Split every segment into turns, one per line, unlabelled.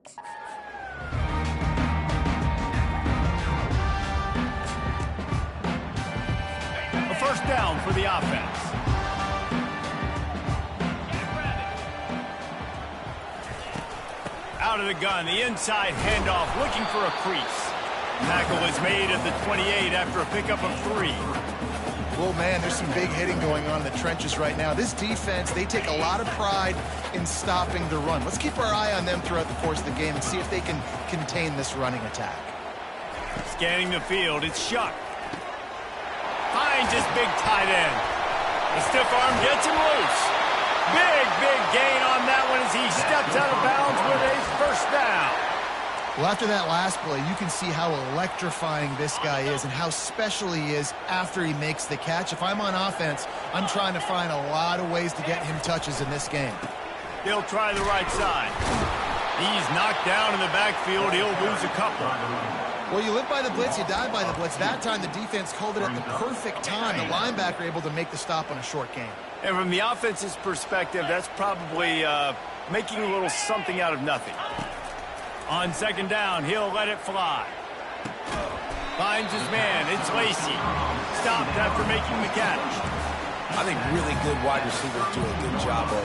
A first down for the offense. Out of the gun, the inside handoff, looking for a crease. Tackle is made at the 28 after a pickup of 3.
Well, man, there's some big hitting going on in the trenches right now. This defense, they take a lot of pride in stopping the run. Let's keep our eye on them throughout the course of the game and see if they can contain this running attack.
Scanning the field, it's Shuck. Finds his big tight end. The stiff arm gets him loose. Big gain on that one as he steps out of bounds with a first down.
Well, after that last play, you can see how electrifying this guy is and how special he is after he makes the catch. If I'm on offense, I'm trying to find a lot of ways to get him touches in this game.
He'll try the right side. He's knocked down in the backfield. He'll lose a couple.
Well, you live by the blitz, you die by the blitz. That time, the defense called it at the perfect time. The linebacker able to make the stop on a short gain.
And from the offense's perspective, that's probably making a little something out of nothing. On second down, he'll let it fly. Finds his man. It's Lacy. Stopped after making the catch.
I think really good wide receivers do a good job of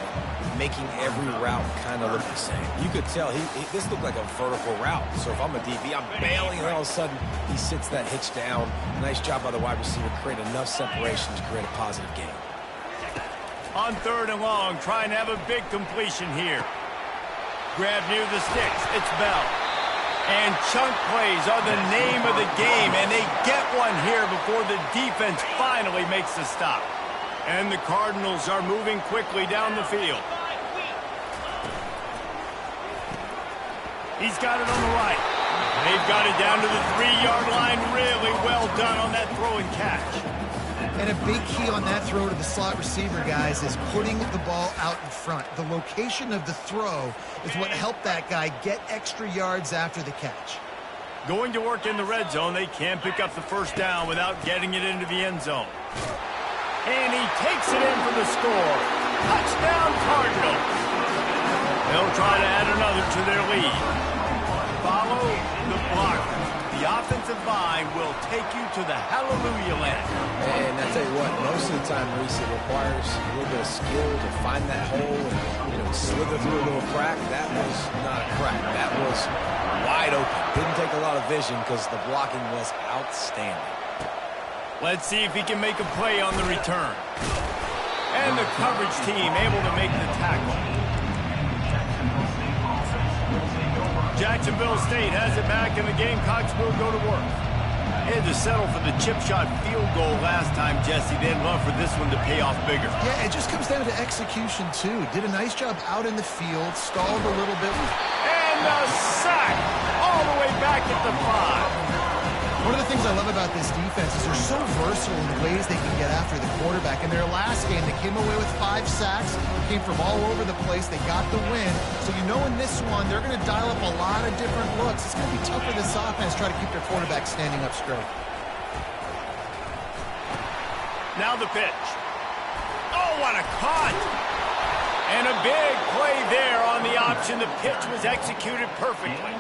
making every route kind of look the same. You could tell this looked like a vertical route. So if I'm a DB, I'm bailing, and all of a sudden he sits that hitch down. Nice job by the wide receiver, create enough separation to create a positive gain.
On third and long, trying to have a big completion here. Grab near the sticks. It's Bell. And chunk plays are the name of the game, and they get one here before the defense finally makes the stop. And the Cardinals are moving quickly down the field. He's got it on the right. They've got it down to the 3-yard line. Really well done on that throw and catch.
And a big key on that throw to the slot receiver, guys, is putting the ball out in front. The location of the throw is what helped that guy get extra yards after the catch.
Going to work in the red zone, they can't pick up the first down without getting it into the end zone. And he takes it in for the score. Touchdown, Cardinals. They'll try to add another to their lead. Follow the blocker. The offensive line will take you to the hallelujah land.
And I tell you what, most of the time, Reese, it requires a little bit of skill to find that hole and, slither through a little crack. That was not a crack. That was wide open. Didn't take a lot of vision because the blocking was outstanding.
Let's see if he can make a play on the return. And the coverage team able to make the tackle. Jacksonville State has it back, and the Gamecocks will go to work. They had to settle for the chip shot field goal last time, Jesse. They'd love for this one to pay off bigger.
Yeah, it just comes down to execution, too. Did a nice job out in the field, stalled a little bit.
And a sack all the way back at the 5.
One of the things I love about this defense is they're so versatile in the ways they can get after the quarterback. In their last game, they came away with 5 sacks, came from all over the place. They got the win. So you know in this one, they're going to dial up a lot of different looks. It's going to be tough for this offense to try to keep their quarterback standing up straight.
Now the pitch. Oh, what a cut! And a big play there on the option. The pitch was executed perfectly.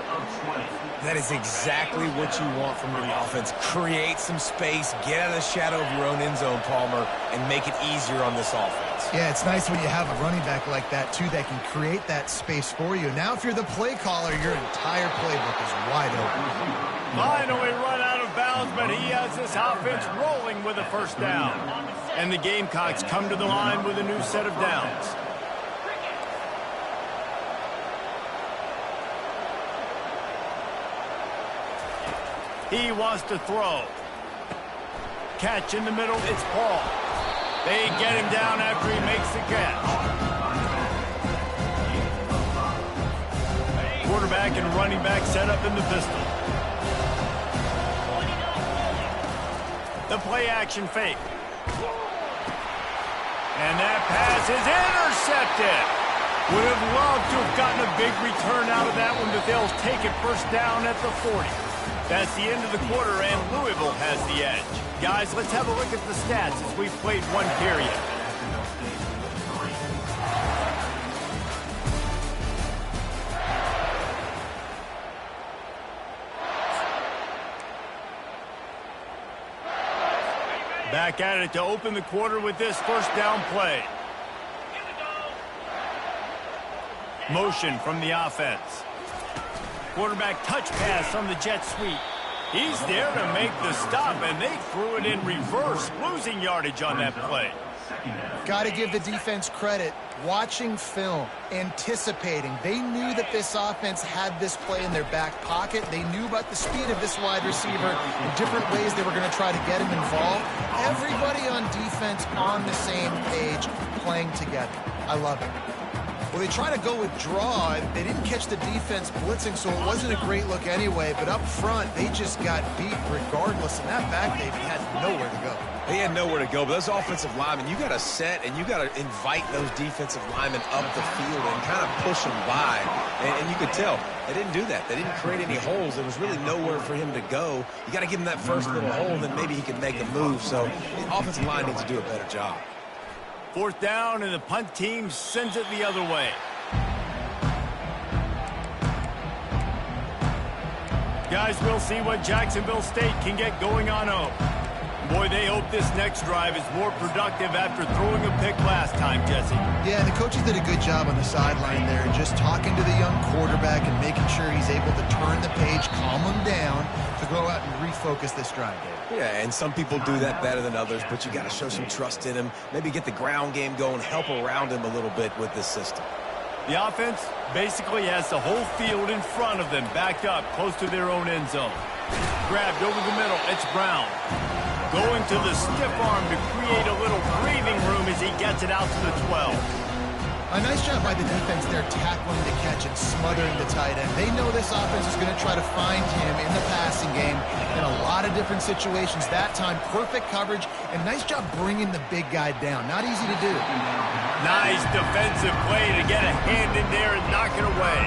That is exactly what you want from your offense. Create some space, get out of the shadow of your own end zone, Palmer, and make it easier on this offense.
Yeah, it's nice when you have a running back like that, too, that can create that space for you. Now, if you're the play caller, your entire playbook is wide open.
Finally run out of bounds, but he has this offense rolling with a first down. And the Gamecocks come to the line with a new set of downs. He wants to throw. Catch in the middle, it's Paul. They get him down after he makes the catch. Quarterback and running back set up in the pistol. The play action fake. And that pass is intercepted. Would have loved to have gotten a big return out of that one, but they'll take it first down at the 40. That's the end of the quarter, and Louisville has the edge. Guys, let's have a look at the stats as we've played one period. Back at it to open the quarter with this first down play. Motion from the offense. Quarterback touch pass on the jet sweep. He's there to make the stop, and they threw it in reverse, losing yardage on that play.
Got to give the defense credit. Watching film, anticipating. They knew that this offense had this play in their back pocket. They knew about the speed of this wide receiver and different ways they were going to try to get him involved. Everybody on defense on the same page, playing together. I love it. Well, they try to go with draw. They didn't catch the defense blitzing, so it wasn't a great look anyway. But up front, they just got beat regardless. And that back, they had nowhere to go.
They had nowhere to go, but those offensive linemen, you got to set and you got to invite those defensive linemen up the field and kind of push them by. And you could tell they didn't do that. They didn't create any holes. There was really nowhere for him to go. You got to give him that first little hole, and then maybe he can make a move. So the offensive line needs to do a better job.
Fourth down, and the punt team sends it the other way. Guys, we'll see what Jacksonville State can get going on home. Boy, they hope this next drive is more productive after throwing a pick last time, Jesse.
Yeah, the coaches did a good job on the sideline there, just talking to the young quarterback and making sure he's able to turn the page, calm him down, to go out and refocus this drive, Dave.
Yeah, and some people do that better than others, but you got to show some trust in him, maybe get the ground game going, help around him a little bit with this system.
The offense basically has the whole field in front of them, backed up close to their own end zone. Grabbed over the middle, it's Brown. Going to the stiff arm to create a little breathing room as he gets it out to the 12.
A nice job by the defense there, tackling the catch and smothering the tight end. They know this offense is going to try to find him in the passing game in a lot of different situations. That time, perfect coverage, and nice job bringing the big guy down. Not easy to do.
Nice defensive play to get a hand in there and knock it away.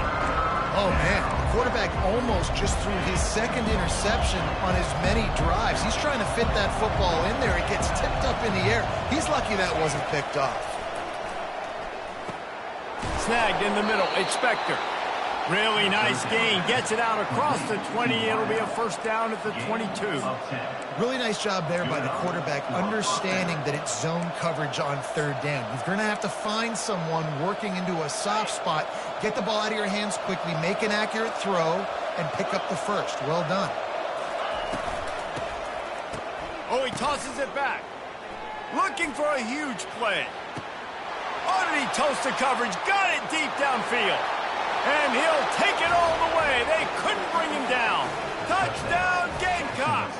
Oh, man. The quarterback almost just threw his second interception on as many drives. He's trying to fit that football in there. It gets tipped up in the air. He's lucky that wasn't picked off.
Snagged in the middle, it's Spector. Really nice gain, gets it out across the 20. It'll be a first down at the 22.
Really nice job there by the quarterback, understanding that it's zone coverage on third down. You're going to have to find someone working into a soft spot, get the ball out of your hands quickly, make an accurate throw, and pick up the first. Well done.
Oh, he tosses it back. Looking for a huge play. Oh, did he toast the coverage? Got it deep downfield. And he'll take it all the way. They couldn't bring him down. Touchdown, Gamecocks.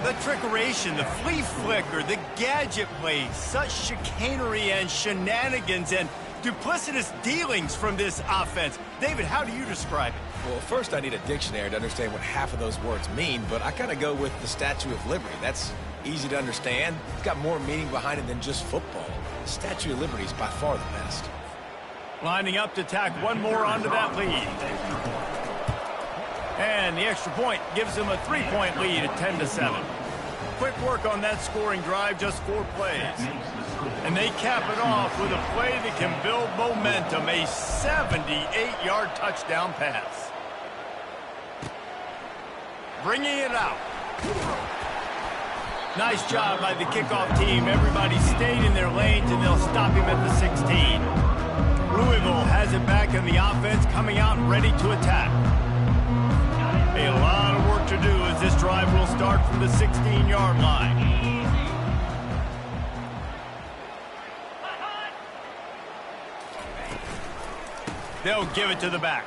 The trickeration, the flea flicker, the gadget play, such chicanery and shenanigans and duplicitous dealings from this offense. David, how do you describe it?
Well, first I need a dictionary to understand what half of those words mean, but I kind of go with the Statue of Liberty. That's easy to understand. It's got more meaning behind it than just football. The Statue of Liberty is by far the best.
Lining up to tack one more onto that lead. And the extra point gives them a 3-point lead at 10-7. Quick work on that scoring drive, just 4 plays. And they cap it off with a play that can build momentum, a 78-yard touchdown pass. Bringing it out. Nice job by the kickoff team. Everybody stayed in their lanes, and they'll stop him at the 16. Louisville has it back in the offense, coming out ready to attack. A lot of work to do as this drive will start from the 16-yard line. They'll give it to the back.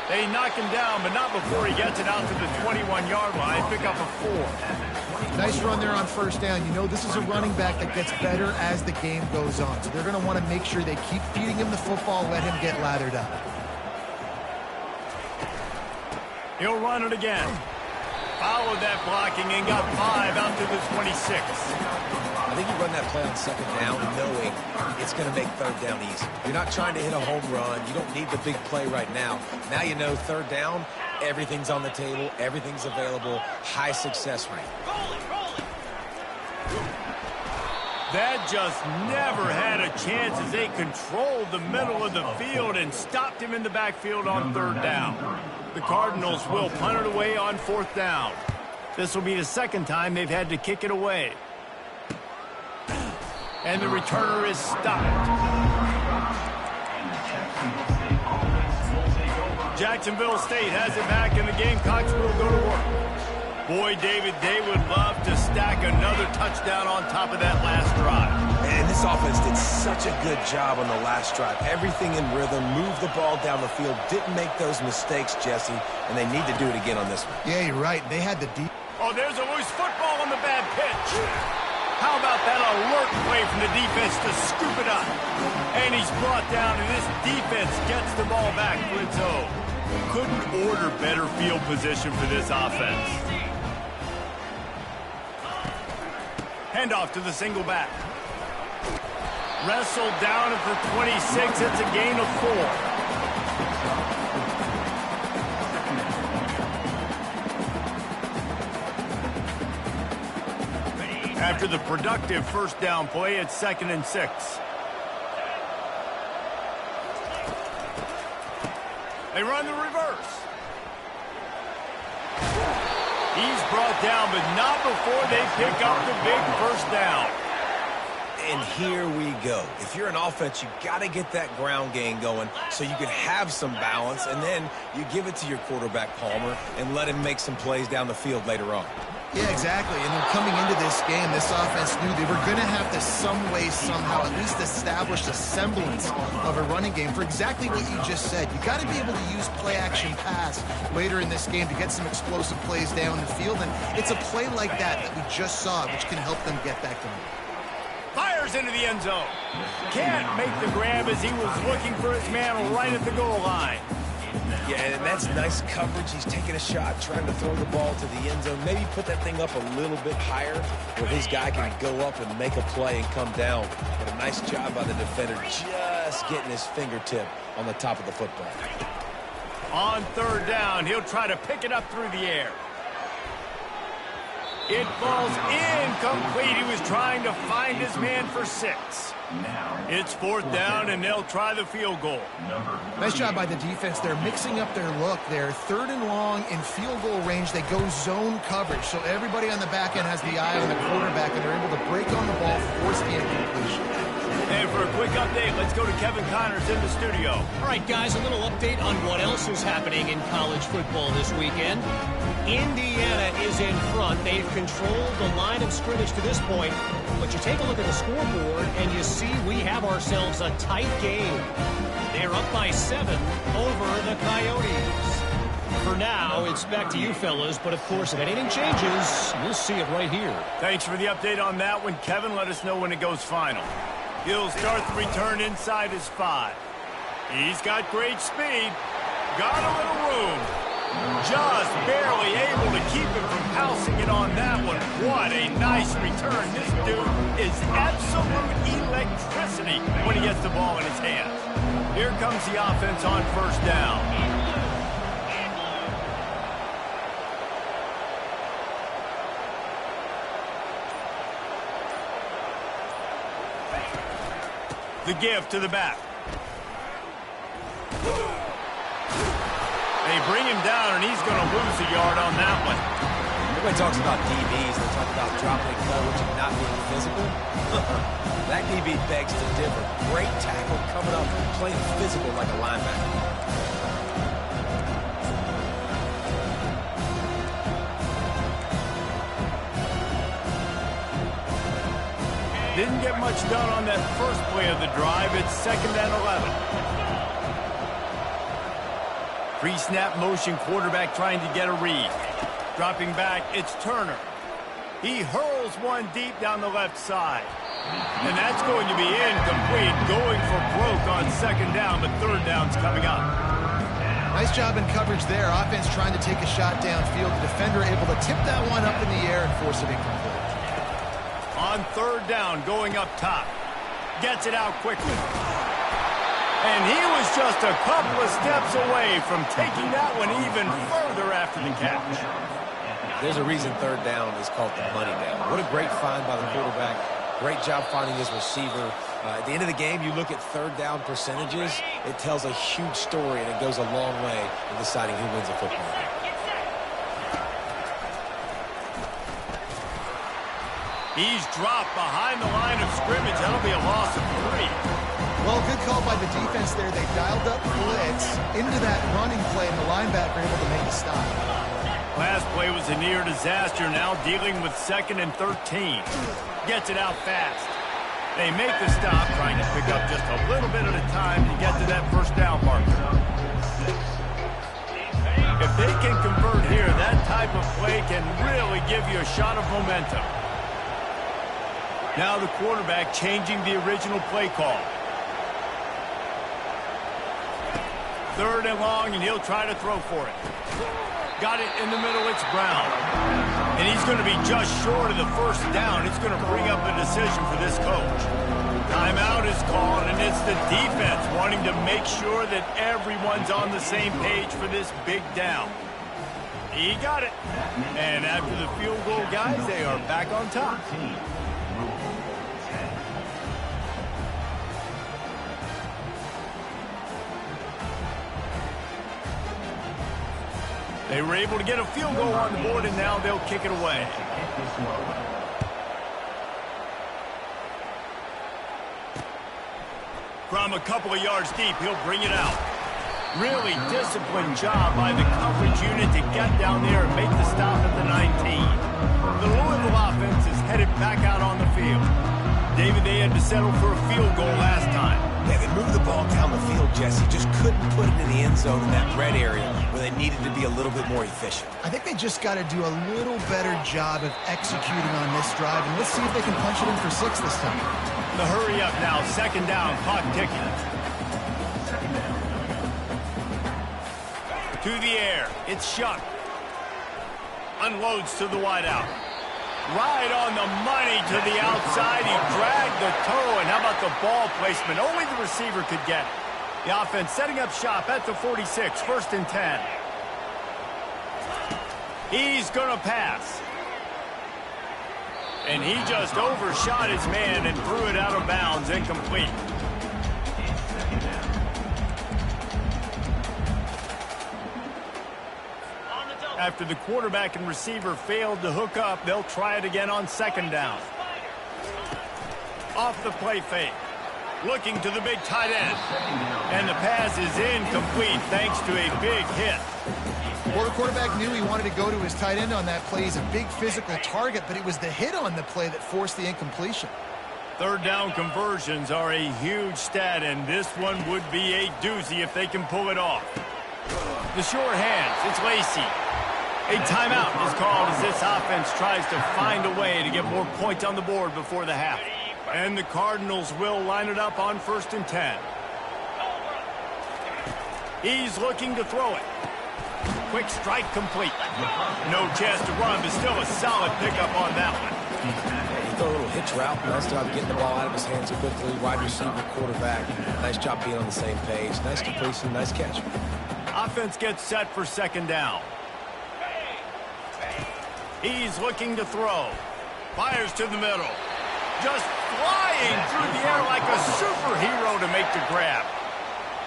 They knock him down, but not before he gets it out to the 21-yard line. Pick up a 4.
Nice run there on first down. You know this is a running back that gets better as the game goes on. So they're going to want to make sure they keep feeding him the football, let him get lathered up.
He'll run it again. Followed that blocking and got 5 out to the 26.
I think you run that play on second down knowing it's going to make third down easy. You're not trying to hit a home run. You don't need the big play right now. Now you know third down, everything's on the table, everything's available, high success rate.
That just never had a chance as they controlled the middle of the field and stopped him in the backfield on third down. The Cardinals will punt it away on fourth down. This will be the second time they've had to kick it away. And the returner is stopped. Jacksonville State has it back, and the Gamecocks will go to work. Boy, David, they would love to stack another touchdown on top of that last drive.
And this offense did such a good job on the last drive. Everything in rhythm, moved the ball down the field, didn't make those mistakes, Jesse, and they need to do it again on this one.
Yeah, you're right. They had the deep.
Oh, there's a loose football on the bad pitch. How about that alert play from the defense to scoop it up? And he's brought down, and this defense gets the ball back, Bledsoe. Couldn't order better field position for this offense. Handoff to the single back. Wrestled down at the 26. It's a gain of 4. After the productive first down play, it's 2nd and 6. They run the reverse. He's brought down, but not before they pick up the big first down.
And here we go. If you're an offense, you got to get that ground game going so you can have some balance, and then you give it to your quarterback, Palmer, and let him make some plays down the field later on.
Yeah, exactly. And then coming into this game, this offense knew they were going to have to some way, somehow, at least establish a semblance of a running game for exactly what you just said. You got to be able to use play-action pass later in this game to get some explosive plays down the field. And it's a play like that we just saw, which can help them get that going.
Fires into the end zone. Can't make the grab as he was looking for his man right at the goal line.
Yeah, and that's nice coverage. He's taking a shot, trying to throw the ball to the end zone. Maybe put that thing up a little bit higher where his guy can go up and make a play and come down. But a nice job by the defender just getting his fingertip on the top of the football.
On 3rd down, he'll try to pick it up through the air. It falls incomplete. He was trying to find his man for 6. It's 4th down, and they'll try the field goal.
Nice job by the defense. They're mixing up their look. They're 3rd and long in field goal range. They go zone coverage, so everybody on the back end has the eye on the quarterback, and they're able to break on the ball, force the incompletion.
And for a quick update, let's go to Kevin Connors in the studio.
All right, guys, a little update on what else is happening in college football this weekend. Indiana is in front. They've controlled the line of scrimmage to this point. But you take a look at the scoreboard, and you see we have ourselves a tight game. They're up by 7 over the Coyotes. For now, it's back to you fellas, but of course, if anything changes, you'll see it right here.
Thanks for the update on that one, Kevin. Let us know when it goes final. He'll start the return inside his 5. He's got great speed. Got a little room. Just barely able to keep him from pouncing it on that one. What a nice return. This dude is absolute electricity when he gets the ball in his hands. Here comes the offense on 1st down. The give to the back. They bring him down, and he's going to lose a yard on that one.
Everybody talks about DBs. They talk about dropping coverage and not being physical. That DB begs to differ. Great tackle coming up, playing physical like a linebacker.
Didn't get much done on that first play of the drive. It's 2nd and 11. Pre-snap motion, quarterback trying to get a read. Dropping back, it's Turner. He hurls one deep down the left side. And that's going to be incomplete, going for broke on 2nd down, but 3rd down's coming up.
Nice job in coverage there. Offense trying to take a shot downfield. The defender able to tip that one up in the air and force it incomplete.
On 3rd down, going up top. Gets it out quickly. And he was just a couple of steps away from taking that one even further after the catch.
There's a reason 3rd down is called the money down. What a great find by the quarterback. Great job finding his receiver. At the end of the game, you look at 3rd down percentages. It tells a huge story, and it goes a long way in deciding who wins a football game.
He's dropped behind the line of scrimmage. That'll be a loss of 3.
Well, good call by the defense there. They dialed up blitz into that running play, and the linebacker able to make a stop.
Last play was a near disaster. Now dealing with 2nd and 13. Gets it out fast. They make the stop, trying to pick up just a little bit at a time to get to that first down marker. If they can convert here, that type of play can really give you a shot of momentum. Now the quarterback changing the original play call. 3rd and long, and he'll try to throw for it. Got it in the middle. It's Brown. And he's going to be just short of the first down. It's going to bring up a decision for this coach. Timeout is called, and it's the defense wanting to make sure that everyone's on the same page for this big down. He got it. And after the field goal, guys, they are back on top. They were able to get a field goal on the board, and now they'll kick it away. From a couple of yards deep, he'll bring it out. Really disciplined job by the coverage unit to get down there and make the stop at the 19. The Louisville offense is headed back out on the field. David, they had to settle for a field goal last time.
Yeah, they moved the ball down the field, Jesse. Just couldn't put it in the end zone in that red area where they needed to be a little bit more efficient.
I think they just got to do a little better job of executing on this drive, and let's see if they can punch it in for 6 this time.
The hurry up now, 2nd down, clock ticking. To the air, it's Shuck. Unloads to the wideout. Right on the money to the outside. He dragged the toe, and how about the ball placement? Only the receiver could get it. The offense setting up shop at the 46, 1st and 10. He's going to pass. And he just overshot his man and threw it out of bounds, incomplete. After the quarterback and receiver failed to hook up, they'll try it again on 2nd down. Off the play fake. Looking to the big tight end. And the pass is incomplete thanks to a big hit.
Well, the quarterback knew he wanted to go to his tight end on that play. He's a big physical target, but it was the hit on the play that forced the incompletion.
3rd down conversions are a huge stat, and this one would be a doozy if they can pull it off. The short hands, it's Lacy. A timeout is called as this offense tries to find a way to get more points on the board before the half. And the Cardinals will line it up on 1st and 10. He's looking to throw it. Quick strike complete. No chance to run, but still a solid pickup on that one.
He threw a little hitch route. Nice job getting the ball out of his hands quickly. Wide receiver, quarterback. Nice job being on the same page. Nice completion, nice catch.
Offense gets set for 2nd down. He's looking to throw. Fires to the middle. Just flying through the air like a superhero to make the grab.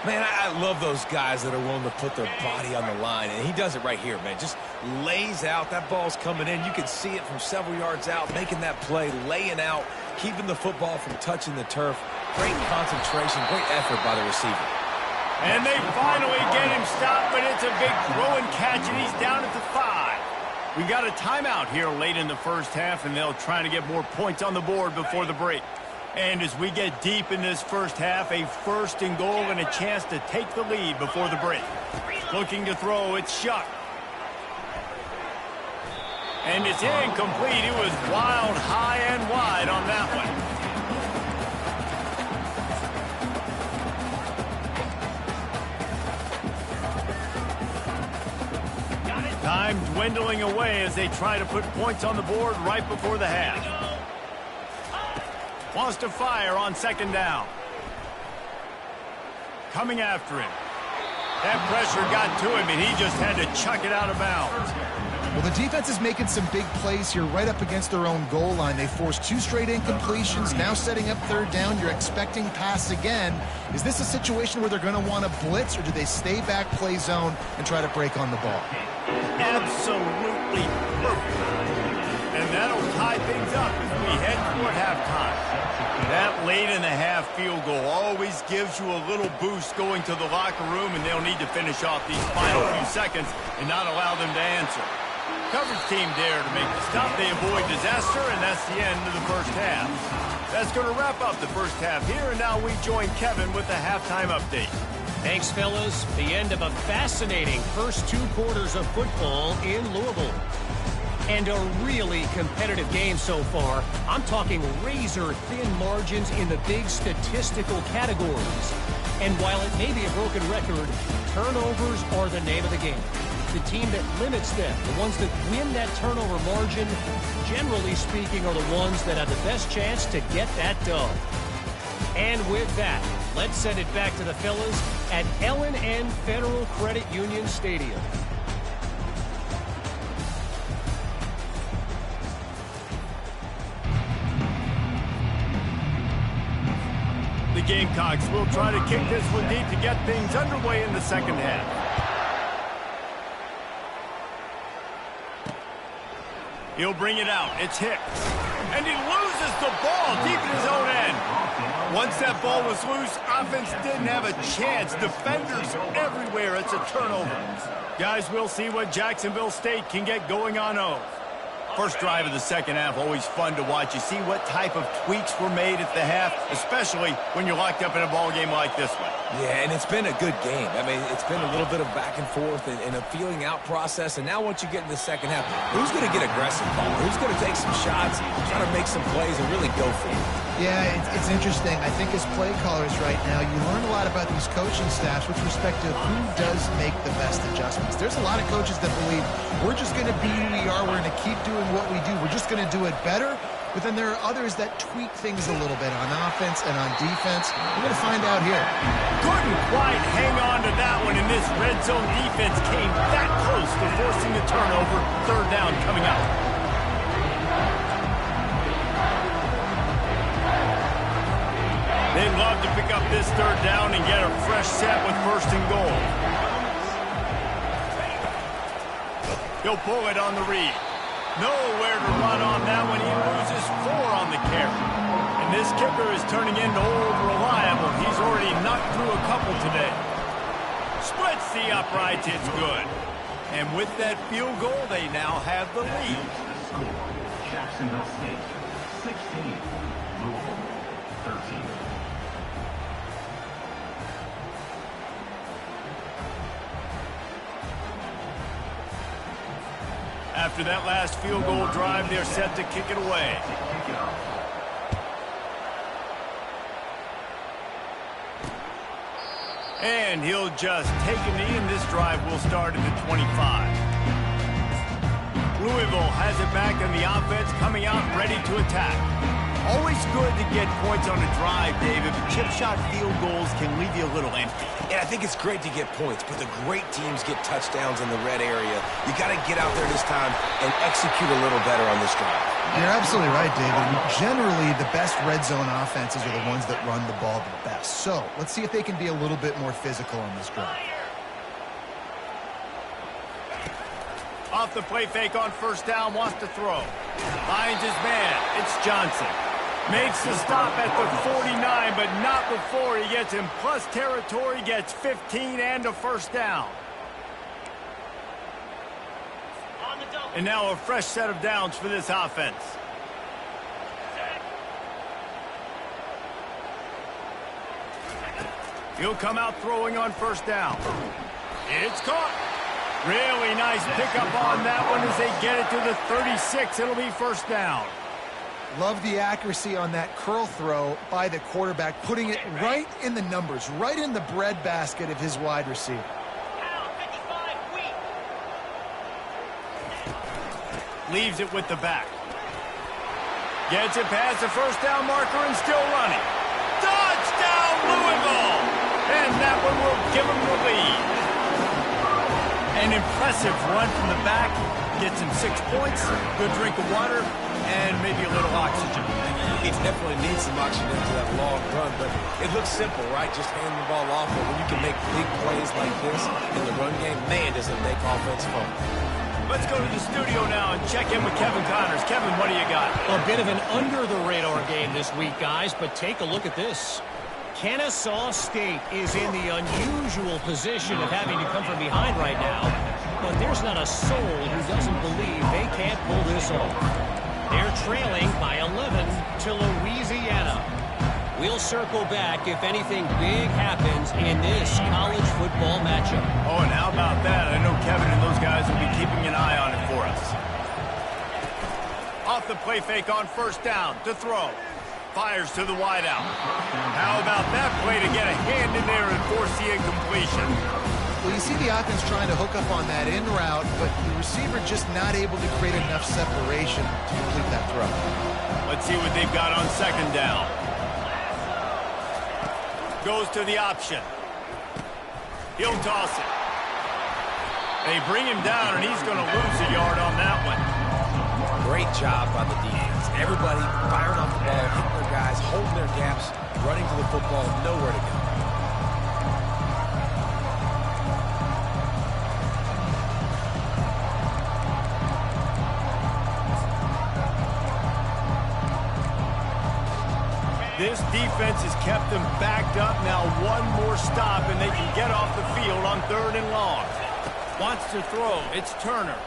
Man, I love those guys that are willing to put their body on the line, and he does it right here, man. Just lays out. That ball's coming in. You can see it from several yards out, making that play, laying out, keeping the football from touching the turf. Great concentration, great effort by the receiver.
And they finally get him stopped, but it's a big throw and catch, and he's down at the 5. We got a timeout here late in the first half, and they'll try to get more points on the board before the break. And as we get deep in this first half, a 1st and goal and a chance to take the lead before the break. Looking to throw, it's Shuck. And it's incomplete. It was wild, high and wide on that one. Time dwindling away as they try to put points on the board right before the half. Wants to fire on 2nd down. Coming after him. That pressure got to him, and he just had to chuck it out of bounds.
Well, the defense is making some big plays here right up against their own goal line. They forced 2 straight incompletions, now setting up 3rd down. You're expecting pass again. Is this a situation where they're going to want to blitz, or do they stay back, play zone, and try to break on the ball?
Absolutely perfect. And and that'll tie things up as we head toward halftime. That late in the half field goal always gives you a little boost going to the locker room, and they'll need to finish off these final few seconds and not allow them to answer. Coverage team there to make the stop. They avoid disaster, and that's the end of the first half. That's going to wrap up the first half here, and now we join Kevin with the halftime update.
Thanks, fellas. The end of a fascinating first 2 quarters of football in Louisville. And a really competitive game so far. I'm talking razor-thin margins in the big statistical categories. And while it may be a broken record, turnovers are the name of the game. The team that limits them, the ones that win that turnover margin, generally speaking, are the ones that have the best chance to get that done. And with that, let's send it back to the fellas at L&N Federal Credit Union Stadium.
The Gamecocks will try to kick this one deep to get things underway in the second half. He'll bring it out. It's Hicks. And he loses the ball deep in his own end. Once that ball was loose, offense didn't have a chance. Defenders everywhere. It's a turnover. Guys, we'll see what Jacksonville State can get going on O's. First drive of the second half, always fun to watch. You see what type of tweaks were made at the half, especially when you're locked up in a ball game like this one.
Yeah, and it's been a good game. I mean, it's been a little bit of back and forth and a feeling out process. And now once you get in the second half, who's going to get aggressive, Paul? Who's going to take some shots, try to make some plays, and really go for it?
Yeah, it's interesting. I think as play callers right now, you learn a lot about these coaching staffs with respect to who does make the best adjustments. There's a lot of coaches that believe we're just going to be who we are. We're going to keep doing what we do. We're just going to do it better. But then there are others that tweak things a little bit on offense and on defense. We're going to find out here.
Couldn't quite hang on to that one, and this red zone defense came that close to forcing a turnover. Third down coming up. They'd love to pick up this third down and get a fresh set with first and goal. He'll pull it on the read. Nowhere to run on that one. He loses 4 on the carry. And this kicker is turning into old reliable. He's already knocked through a couple today. Splits the uprights. It's good. And with that field goal, they now have the lead.
Jacksonville State, 16. Louisville, 13.
After that last field goal drive, they're set to kick it away. And he'll just take a knee, and this drive will start at the 25. Louisville has it back, and the offense coming out ready to attack. Always good to get points on a drive, David, but chip shot field goals can leave you a little empty.
Yeah, I think it's great to get points, but the great teams get touchdowns in the red area. You got to get out there this time and execute a little better on this drive.
You're absolutely right, David. Generally, the best red zone offenses are the ones that run the ball the best. So let's see if they can be a little bit more physical on this drive.
Off the play fake on first down, wants to throw. Finds his man. It's Johnson. Makes the stop at the 49, but not before he gets in plus territory, gets 15 and a first down. And now a fresh set of downs for this offense. He'll come out throwing on first down. It's caught. Really nice pickup on that one as they get it to the 36. It'll be first down.
Love the accuracy on that curl throw by the quarterback, putting it right in the numbers, right in the breadbasket of his wide receiver.
Leaves it with the back. Gets it past the first down marker and still running. Touchdown, Louisville! And that one will give them the lead. An impressive run from the back. Gets him 6 points, good drink of water, and maybe a little oxygen.
He definitely needs some oxygen into that long run, but it looks simple, right? Just hand the ball off, but when you can make big plays like this in the run game, man, does it make offense fun.
Let's go to the studio now and check in with Kevin Connors. Kevin, what do you got?
A bit of an under-the-radar game this week, guys, but take a look at this. Kennesaw State is in the unusual position of having to come from behind right now, but there's not a soul who doesn't believe they can't pull this off. They're trailing by 11 to Louisiana. We'll circle back if anything big happens in this college football matchup.
Oh, and how about that? I know Kevin and those guys will be keeping an eye on it for us. Off the play fake on first down to throw. Fires to the wideout. How about that play to get a hand in there and force the incompletion?
Well, you see the offense trying to hook up on that in route, but the receiver just not able to create enough separation to complete that throw.
Let's see what they've got on second down. Goes to the option. He'll toss it. They bring him down, and he's going to lose a yard on that one.
Great job by the defense. Everybody firing off the ball, hitting their guys, holding their gaps, running to the football, nowhere to go.
This defense has kept them backed up. Now one more stop, and they can get off the field on 3rd and long. Wants to throw. It's Turner.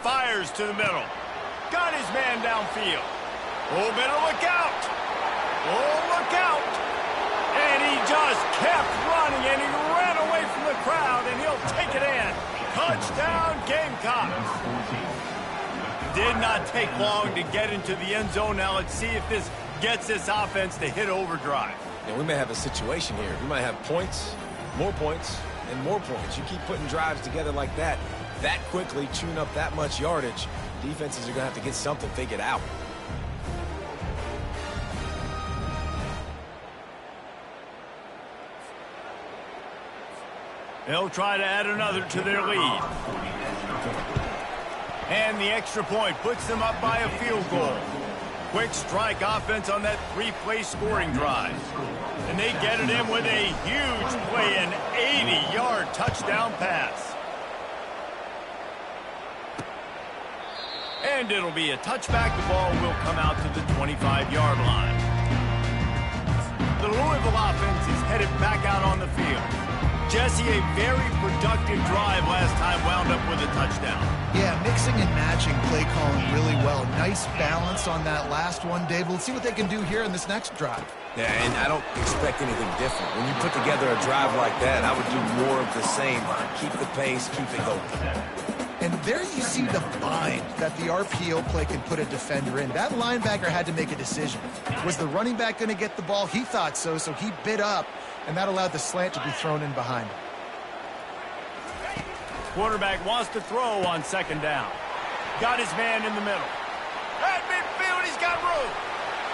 Fires to the middle. Got his man downfield. Oh, better look out. Oh, look out. And he just kept running, and he ran away from the crowd, and he'll take it in. Touchdown, Gamecocks. Did not take long to get into the end zone. Now let's see if this gets this offense to hit overdrive.
And we may have a situation here. We might have points, and more points. You keep putting drives together like that quickly, chewing up that much yardage, defenses are going to have to get something figured out.
They'll try to add another to their lead. And the extra point puts them up by a field goal. Quick strike offense on that 3-play scoring drive. And they get it in with a huge play, an 80-yard touchdown pass. And it'll be a touchback. The ball will come out to the 25-yard line. The Louisville offense is headed back out on the field. Jesse, a very productive drive last time, wound up with a touchdown.
Yeah, mixing and matching play calling really well. Nice balance on that last one, Dave. Let's see what they can do here in this next drive.
Yeah, and I don't expect anything different. When you put together a drive like that, I would do more of the same. Keep the pace, keep it going.
And there you see the bind that the RPO play can put a defender in. That linebacker had to make a decision. Was the running back going to get the ball? He thought so, so he bit up, and that allowed the slant to be thrown in behind him.
Quarterback wants to throw on second down. Got his man in the middle. At midfield, he's got room.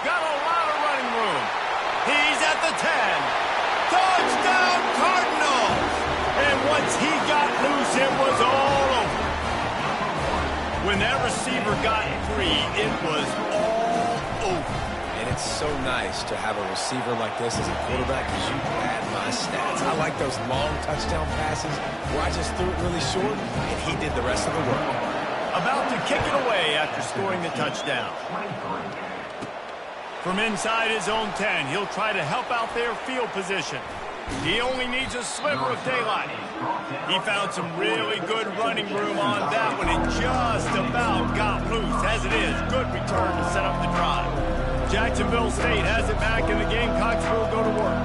Got a lot of running room. He's at the 10. Touchdown, Cardinals! And once he got loose, it was all over. When that receiver got free, it was all over.
And it's so nice to have a receiver like this as a quarterback because you pad my stats. I like those long touchdown passes where I just threw it really short and he did the rest of the work.
About to kick it away after scoring the touchdown. From inside his own 10, he'll try to help out their field position. He only needs a sliver of daylight. He found some really good running room on that one and just about got loose. As it is, good return to set up the drive. Jacksonville State has it back, and the Gamecocks will go to work.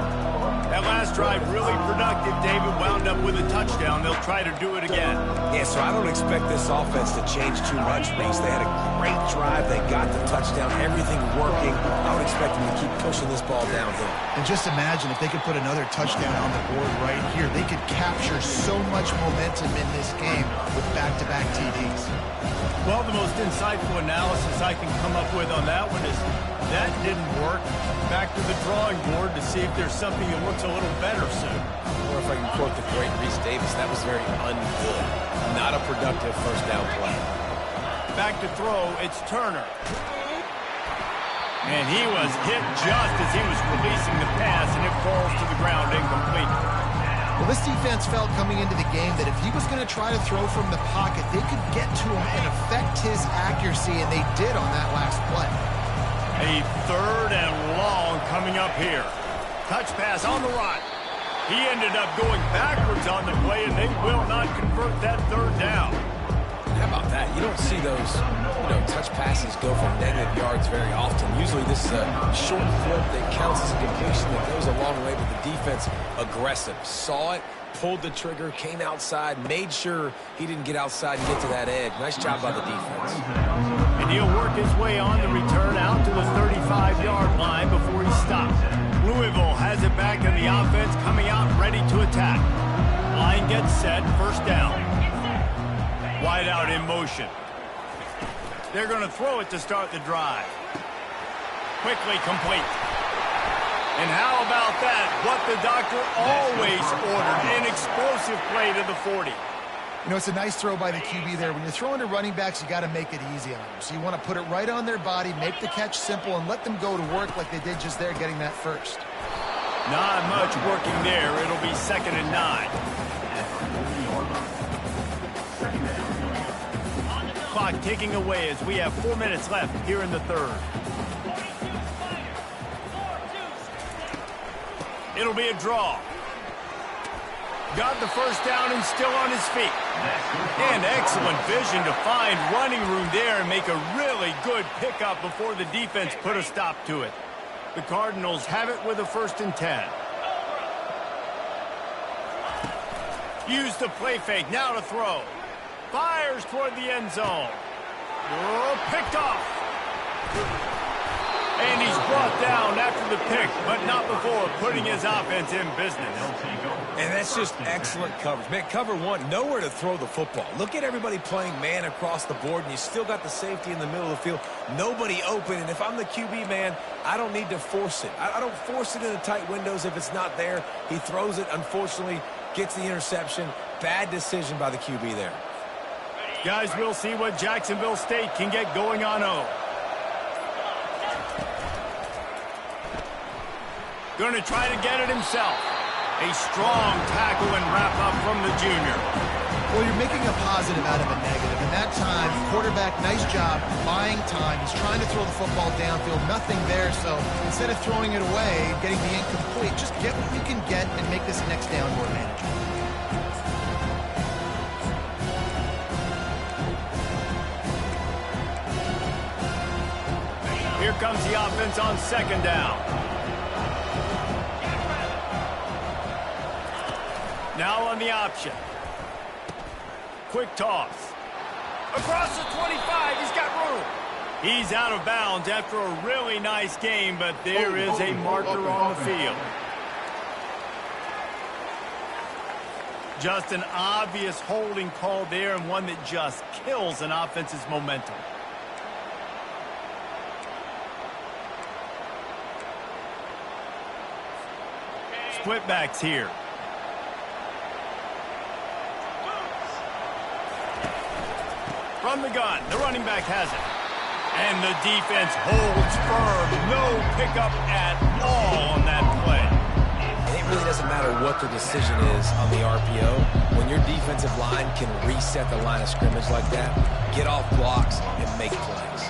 That last drive really productive. David wound up with a touchdown. They'll try to do it again.
Yeah, so I don't expect this offense to change too much, Reese. They had a great drive. They got the touchdown, everything working. I would expect them to keep pushing this ball downhill.
And just imagine if they could put another touchdown on the board right here. They could capture so much momentum in this game with back-to-back TDs.
Well, the most insightful analysis I can come up with on that one is that didn't work. Back to the drawing board to see if there's something that works a little better soon.
Or if I can quote the great Reese Davis, that was very ungood. Not a productive first down play.
Back to throw, it's Turner. And he was hit just as he was releasing the pass, and it falls to the ground incomplete.
Well, This defense felt coming into the game that if he was going to try to throw from the pocket, they could get to him and affect his accuracy, and they did on that last play.
A 3rd and long coming up here. Touch pass on the right. He ended up going backwards on the play, and they will not convert that 3rd down.
How about that? You don't see those, touch passes go for negative yards very often. Usually this is a short flip that counts as a completion that goes a long way, but the defense aggressive. Saw it, pulled the trigger, came outside, made sure he didn't get outside and get to that edge. Nice job by the defense.
And he'll work his way on the return out to the 35-yard line before he stops. Louisville has it back in the offense, coming out ready to attack. Line gets set, 1st down. Wide out in motion. They're going to throw it to start the drive. Quickly complete. And how about that? What the doctor always ordered. An explosive play to the 40.
It's a nice throw by the QB there. When you're throwing to running backs, you got to make it easy on them. So you want to put it right on their body, make the catch simple, and let them go to work like they did just there, getting that first.
Not much working there. It'll be 2nd and 9. Clock ticking away as we have 4 minutes left here in the 3rd. It'll be a draw. Got the 1st down and still on his feet. And excellent vision to find running room there and make a really good pickup before the defense put a stop to it. The Cardinals have it with a 1st and 10. Use the play fake, now to throw. Fires toward the end zone. Oh, picked off. And he's brought down after the pick, but not before putting his offense in business.
And that's just excellent coverage. Man, cover 1, nowhere to throw the football. Look at everybody playing man across the board, and you still got the safety in the middle of the field. Nobody open, and if I'm the QB, man, I don't need to force it. I don't force it in the tight windows if it's not there. He throws it, unfortunately, gets the interception. Bad decision by the QB there.
Guys, we'll see what Jacksonville State can get going on O. Going to try to get it himself. A strong tackle and wrap up from the junior.
Well, you're making a positive out of a negative. And that time, quarterback, nice job buying time. He's trying to throw the football downfield. Nothing there. So instead of throwing it away and getting the incomplete, just get what you can get and make this next down more manageable.
Here comes the offense on 2nd down. Now on the option. Quick toss. Across the 25, he's got room. He's out of bounds after a really nice game, but there is a marker on the field. Just an obvious holding call there, and one that just kills an offense's momentum. Split backs here. From the gun, the running back has it. And the defense holds firm. No pickup at all on that play.
And it really doesn't matter what the decision is on the RPO. When your defensive line can reset the line of scrimmage like that, get off blocks and make plays.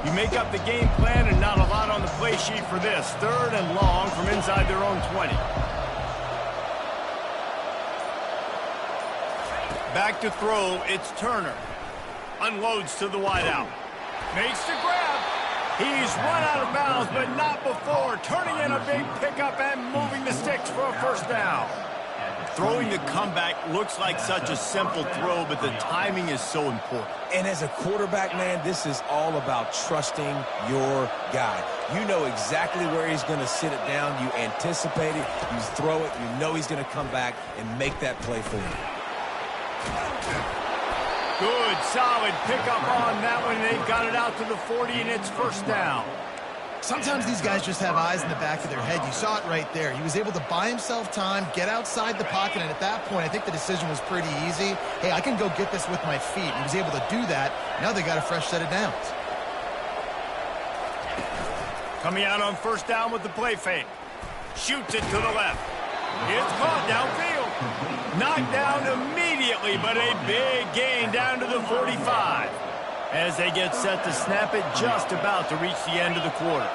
You make up the game plan and not a lot on the play sheet for this. 3rd and long from inside their own 20. Back to throw, it's Turner. Unloads to the wideout. Makes the grab. He's run out of bounds, but not before. Turning in a big pickup and moving the sticks for a 1st down. Throwing the comeback looks like such a simple throw, but the timing is so important.
And as a quarterback, man, this is all about trusting your guy. You know exactly where he's going to sit it down. You anticipate it. You throw it. You know he's going to come back and make that play for you.
Good, solid pickup on that one. They've got it out to the 40, and it's 1st down.
Sometimes these guys just have eyes in the back of their head. You saw it right there. He was able to buy himself time, get outside the pocket, and at that point, I think the decision was pretty easy. Hey, I can go get this with my feet. He was able to do that. Now they got a fresh set of downs.
Coming out on first down with the play fake. Shoots it to the left. It's caught downfield. Knocked down immediately, but a big gain down to the 45. As they get set to snap it, just about to reach the end of the quarter.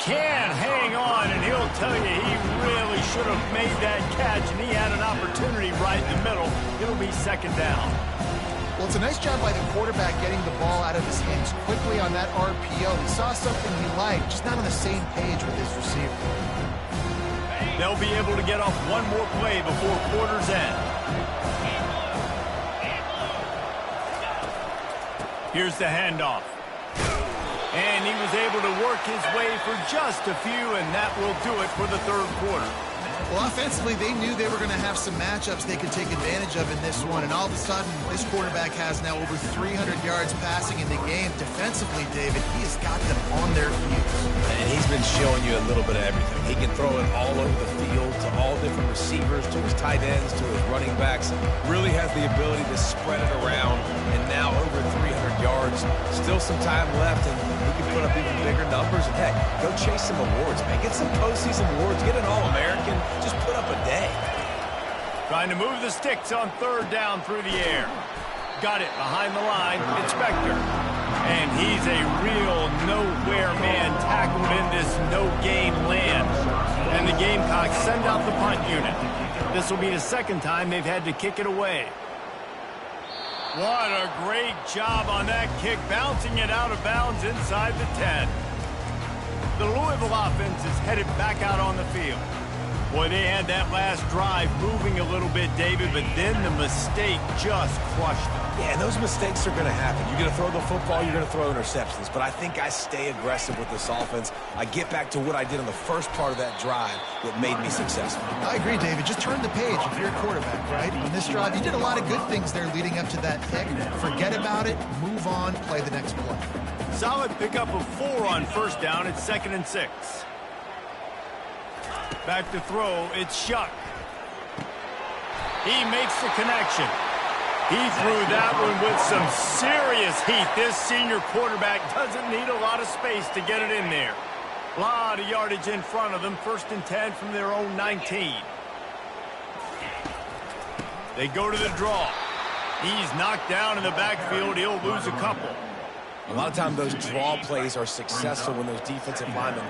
Can hang on, and he'll tell you he really should have made that catch, and he had an opportunity right in the middle. It'll be second down.
Well, it's a nice job by the quarterback getting the ball out of his hands quickly on that RPO. He saw something he liked, just not on the same page with his receiver.
They'll be able to get off one more play before quarter's end. Here's the handoff. And he was able to work his way for just a few, and that will do it for the third quarter.
Well, offensively, they knew they were going to have some matchups they could take advantage of in this one, and all of a sudden, this quarterback has now over 300 yards passing in the game. Defensively, David, he has got them on their feet.
And he's been showing you a little bit of everything. He can throw it all over the field to all different receivers, to his tight ends, to his running backs. Really has the ability to spread it around, and now over 300 yards. Still some time left, and he can put up even bigger numbers. And heck, go chase some awards, man. Get some postseason awards. Get an All-American. Just put up a day.
Trying to move the sticks on third down through the air. Got it behind the line. It's Spector. And he's a real nowhere man tackled in this no-gain land. And the Gamecocks send out the punt unit. This will be the second time they've had to kick it away. What a great job on that kick, bouncing it out of bounds inside the 10. The Louisville offense is headed back out on the field. Boy, they had that last drive moving a little bit, David, but then the mistake just crushed them.
Yeah, and those mistakes are going to happen. You're going to throw the football, you're going to throw interceptions. But I think I stay aggressive with this offense. I get back to what I did on the first part of that drive that made me successful.
I agree, David. Just turn the page if you're a quarterback, right? On this drive, you did a lot of good things there leading up to that pick. Forget about it, move on, play the next play.
Solid pickup of 4 on first down. It's 2nd and 6. Back to throw, it's Shuck. He makes the connection. He threw that one with some serious heat. This senior quarterback doesn't need a lot of space to get it in there. A lot of yardage in front of them. 1st and 10 from their own 19. They go to the draw. He's knocked down in the backfield. He'll lose a couple.
A lot of times those draw plays are successful when those defensive linemen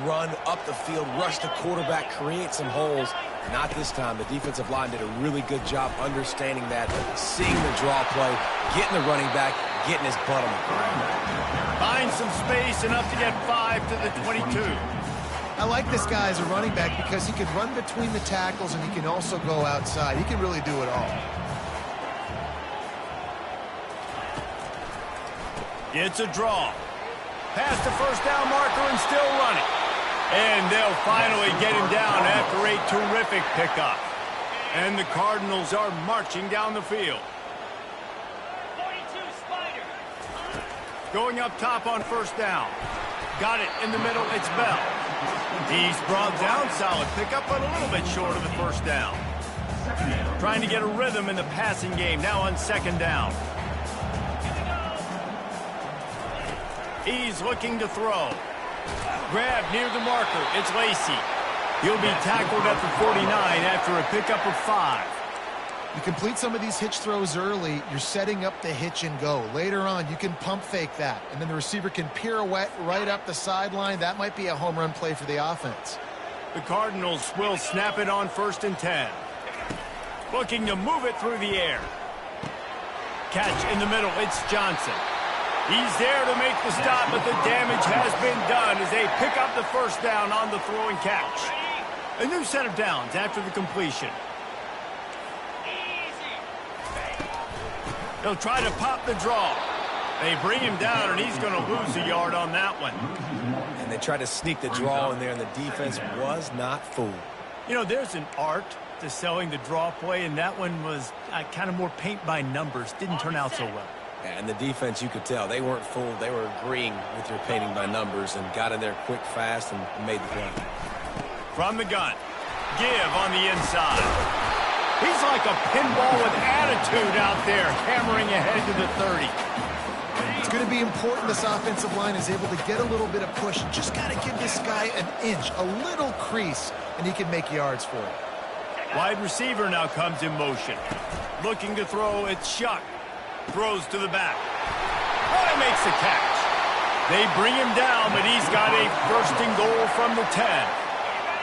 run up the field, rush the quarterback, create some holes. Not this time. The defensive line did a really good job understanding that, seeing the draw play, getting the running back, getting his butt on the ground.
Finds some space, enough to get 5 to the 22.
I like this guy as a running back because he can run between the tackles and he can also go outside. He can really do it all.
It's a draw. Past the first down marker and still running. And they'll finally get him down after a terrific pickup. And the Cardinals are marching down the field.
42 Spider.
Going up top on first down. Got it in the middle. It's Bell. He's brought down. Solid pickup, but a little bit short of the first down. Trying to get a rhythm in the passing game. Now on 2nd down. He's looking to throw. Grab near the marker. It's Lacey. He'll be tackled at the 49 after a pickup of 5.
You complete some of these hitch throws early, you're setting up the hitch and go. Later on, you can pump fake that, and then the receiver can pirouette right up the sideline. That might be a home run play for the offense.
The Cardinals will snap it on 1st and 10. Looking to move it through the air. Catch in the middle. It's Johnson. He's there to make the stop, but the damage has been done as they pick up the first down on the throwing catch. A new set of downs after the completion. They'll try to pop the draw. They bring him down, and he's going to lose a yard on that one.
And they tried to sneak the draw in there, and the defense was not fooled.
You know, there's an art to selling the draw play, and that one was kind of more paint by numbers. Didn't turn out so well.
And the defense, you could tell, they weren't fooled. They were agreeing with your painting by numbers and got in there quick, fast, and made the play.
From the gun. Give on the inside. He's like a pinball with attitude out there, hammering ahead to the 30.
It's going to be important this offensive line is able to get a little bit of push. Just got to give this guy an inch, a little crease, and he can make yards for it.
Wide receiver now comes in motion. Looking to throw, it's Shuck. Throws to the back. Oh, he makes the catch. They bring him down, but he's got a first and goal from the 10.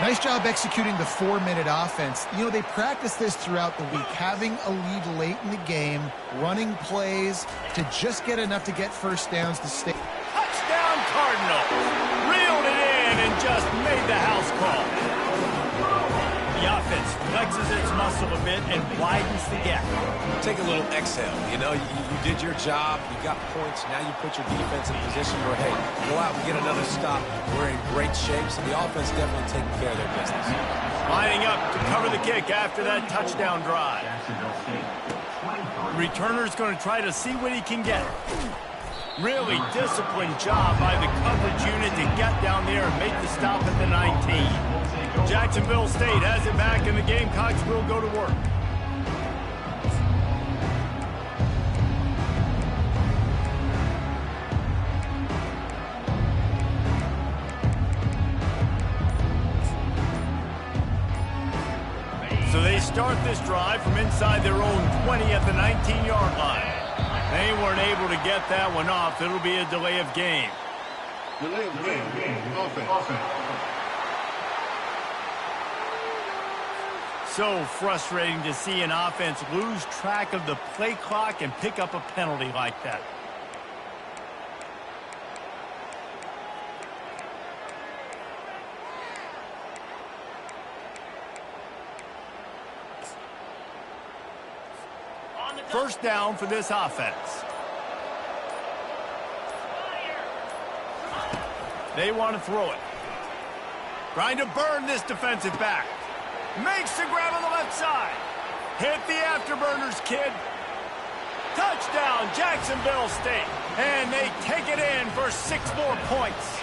Nice job executing the 4-minute offense. You know, they practice this throughout the week, having a lead late in the game, running plays to just get enough to get first downs to stay.
Touchdown Cardinals. Reeled it in and just made the house call. The offense flexes its muscle a bit and widens the gap.
Take a little exhale. You know, you did your job. You got points. Now you put your defense in position where, hey, go out and get another stop. We're in great shape, so the offense definitely taking care of their business.
Lining up to cover the kick after that touchdown drive.
Jacksonville State, 23.
Returner's going to try to see what he can get. Really disciplined job by the coverage unit to get down there and make the stop at the 19. Jacksonville State has it back, and the Gamecocks will go to work. So they start this drive from inside their own 20 at the 19-yard line. They weren't able to get that one off. It'll be a delay of game.
Delay of game. Offense.
So frustrating to see an offense lose track of the play clock and pick up a penalty like that. First down for this offense. They want to throw it. Trying to burn this defensive back. Makes the grab on the left side. Hit the afterburners, kid. Touchdown, Jacksonville State. And they take it in for 6 more points.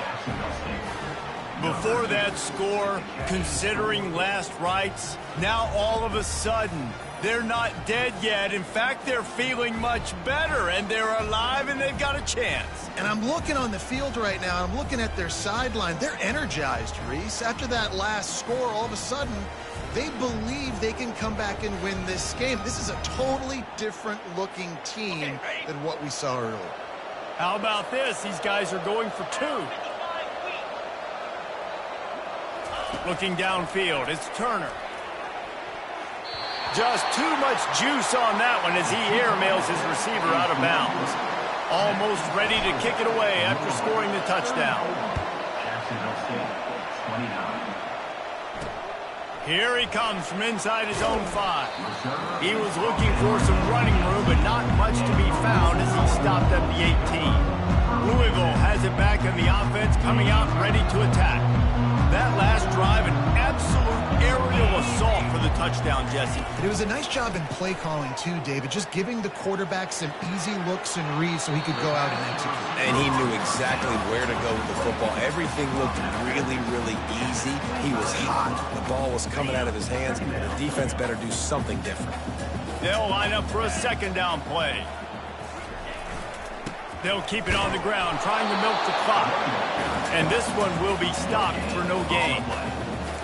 Before that score, considering last rites, now all of a sudden, they're not dead yet. In fact, they're feeling much better, and they're alive, and they've got a chance.
And I'm looking on the field right now. I'm looking at their sideline. They're energized, Reese. After that last score, all of a sudden, they believe they can come back and win this game. This is a totally different-looking team than what we saw earlier.
How about this? These guys are going for 2. Looking downfield, it's Turner. Just too much juice on that one as he airmails his receiver out of bounds. Almost ready to kick it away after scoring the touchdown.
Jacksonville State, 29.
Here he comes from inside his own 5. He was looking for some running room, but not much to be found as he stopped at the 18. Louisville has it back in the offense, coming out ready to attack. That last drive, an absolute aerial assault for the touchdown, Jesse.
It was a nice job in play calling, too, David, just giving the quarterback some easy looks and reads so he could go out and execute.
And he knew exactly where to go with the football. Everything looked really, really easy. He was hot. The ball was coming out of his hands. The defense better do something different.
They'll line up for a second down play. They'll keep it on the ground, trying to milk the clock. And this one will be stopped for no gain.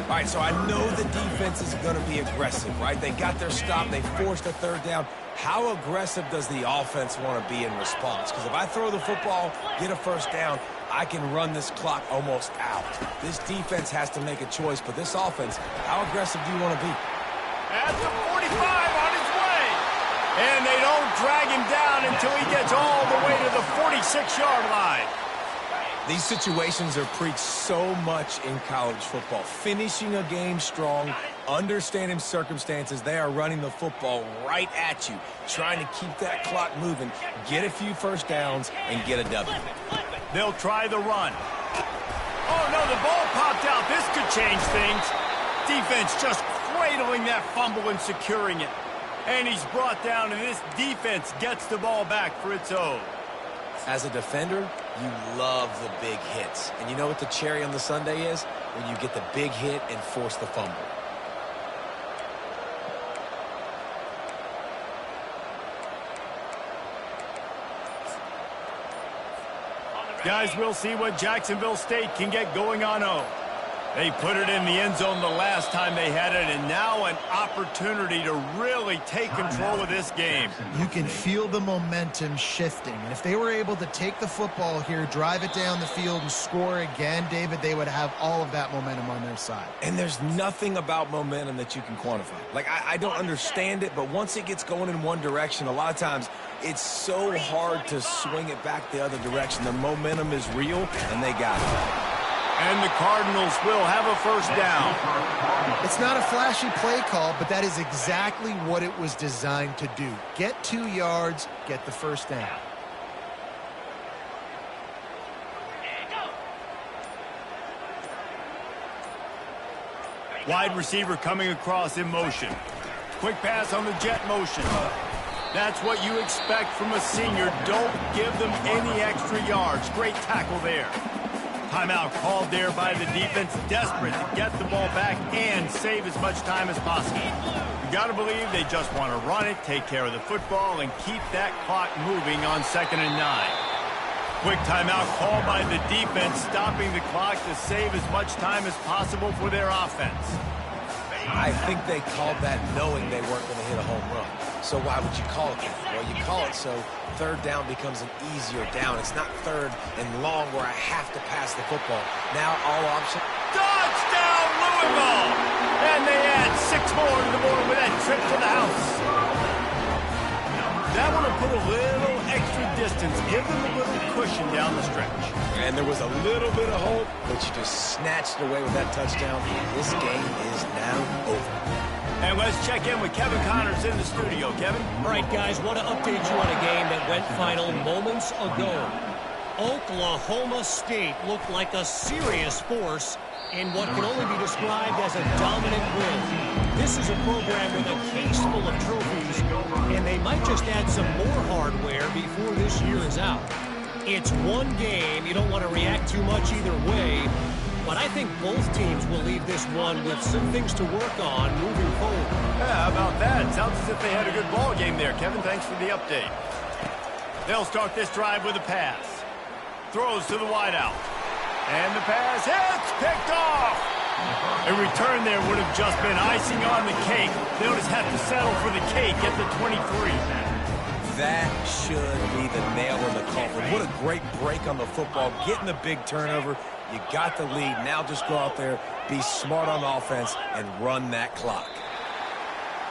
All right, so I know the defense is going to be aggressive, right? They got their stop. They forced a third down. How aggressive does the offense want to be in response? Because if I throw the football, get a first down, I can run this clock almost out. This defense has to make a choice, but this offense, how aggressive do you want to be?
At the 45 on his way. And they don't drag him down until he gets all the way to the 46-yard line.
These situations are preached so much in college football. Finishing a game strong, understanding circumstances. They are running the football right at you, trying to keep that clock moving, get a few first downs, and get a W.
They'll try the run. Oh, no, the ball popped out. This could change things. Defense just cradling that fumble and securing it. And he's brought down, and this defense gets the ball back for its own.
As a defender, you love the big hits. And you know what the cherry on the sundae is? When you get the big hit and force the fumble.
Guys, we'll see what Jacksonville State can get going on 0. They put it in the end zone the last time they had it, and now an opportunity to really take control of this game.
You can feel the momentum shifting, and if they were able to take the football here, drive it down the field, and score again, David, they would have all of that momentum on their side.
And there's nothing about momentum that you can quantify. Like, I don't understand it, but once it gets going in one direction, a lot of times it's so hard to swing it back the other direction. The momentum is real, and they got it.
And the Cardinals will have a first down.
It's not a flashy play call, but that is exactly what it was designed to do. Get 2 yards, get the first down.
Wide receiver coming across in motion. Quick pass on the jet motion. That's what you expect from a senior. Don't give them any extra yards. Great tackle there. Timeout called there by the defense, desperate to get the ball back and save as much time as possible. You got to believe they just want to run it, take care of the football, and keep that clock moving on 2nd and 9. Quick timeout called by the defense, stopping the clock to save as much time as possible for their offense.
I think they called that knowing they weren't going to hit a home run. So why would you call it that? Well, you call it so 3rd down becomes an easier down. It's not 3rd and long where I have to pass the football. Now all option.
Touchdown, Louisville! And they add 6 more to the board with that trip to the house. That one will put a little extra distance, give them a little cushion down the stretch.
And there was a little bit of hope, but you just snatched away with that touchdown. This game is now over.
And let's check in with Kevin Connors in the studio. Kevin?
All right, guys, want to update you on a game that went final moments ago. Oklahoma State looked like a serious force in what can only be described as a dominant win. This is a program with a case full of trophies, and they might just add some more hardware before this year is out. It's one game. You don't want to react too much either way. But I think both teams will leave this one with some things to work on moving forward.
Yeah, how about that? Sounds as if they had a good ball game there, Kevin. Thanks for the update. They'll start this drive with a pass. Throws to the wideout. And the pass hits, picked off. A return there would have just been icing on the cake. They'll just have to settle for the cake at the 23.
That should be the nail in the coffin. What a great break on the football. Getting the big turnover. You got the lead. Now just go out there, be smart on offense, and run that clock.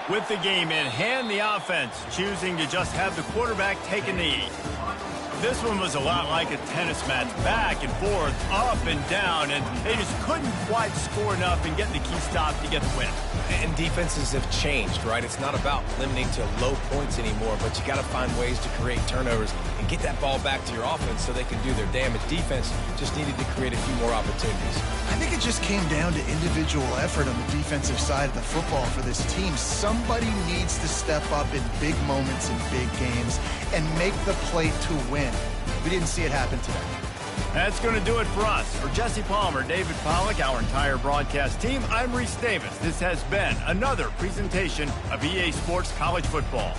With the game in hand, the offense choosing to just have the quarterback take a knee. This one was a lot like a tennis match, back and forth, up and down, and they just couldn't quite score enough and get the key stop to get the win.
And defenses have changed, right? It's not about limiting to low points anymore, but you got to find ways to create turnovers and get that ball back to your offense so they can do their damage. Defense just needed to create a few more opportunities.
I think it just came down to individual effort on the defensive side of the football for this team. Somebody needs to step up in big moments in big games and make the play to win. We didn't see it happen today.
That's going to do it for us. For Jesse Palmer, David Pollack, our entire broadcast team, I'm Reese Davis. This has been another presentation of EA Sports College Football.